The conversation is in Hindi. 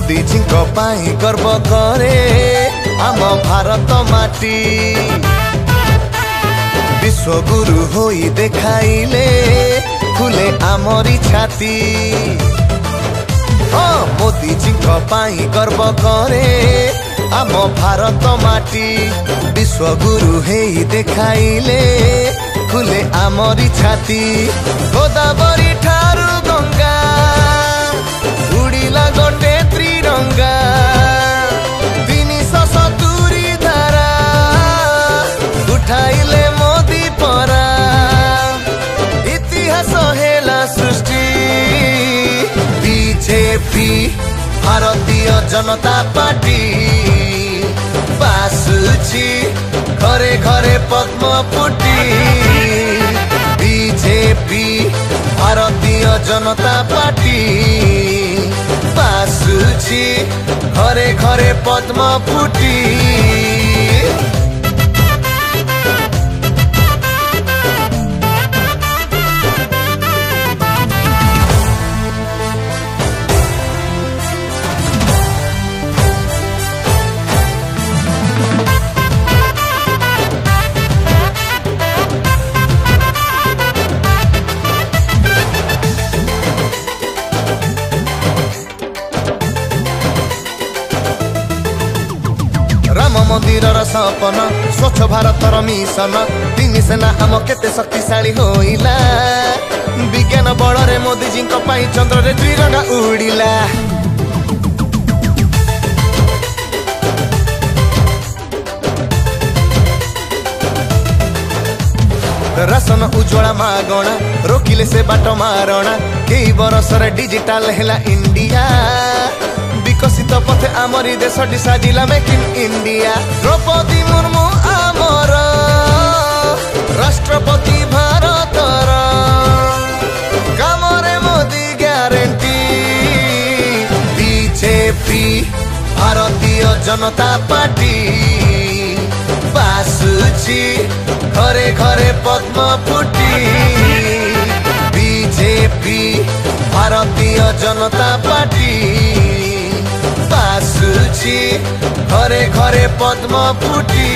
मोदी जी गर्व करे आम भारत माटी विश्वगुरु होई देखाइले खुले आमरी छाती। हाँ मोदी जी गर्व करे आम भारत माटी विश्वगुरु हेई देखाइले खुले आमरी छाती। गोदावरी ठारू गंगा उड़िला गंडे त्रिरंगा 370 धारा उठाइले मोदी परा इतिहास हेला सृष्टि। बीजेपी भारतीय जनता पार्टी बासुची घरे घरे पद्म फुटी। बीजेपी भारतीय जनता पार्टी बासुची घरे घरे पद्म फुटी। राम मंदिर सपन स्वच्छ भारत मिशन 3 सेना आम केते शक्तिशाली होइला। विज्ञान बल मोदी जी चंद्र रे त्रिरंगा उड़िला। राशन उज्ज्वला मागणा रोकिले से बाट मारणा कई बरस डिजिटल हेला इंडिया। विकसित पथे आमरी देश साजिला make in India. Droupadi Murmu आमर राष्ट्रपति भारतर कामरे Modi guarantee. BJP Bharatiya Janata party बासुची घरे घरे पद्म फुटी। बीजेपी भारतीय जनता पार्टी बासुची घरे घरे पद्म फुटी।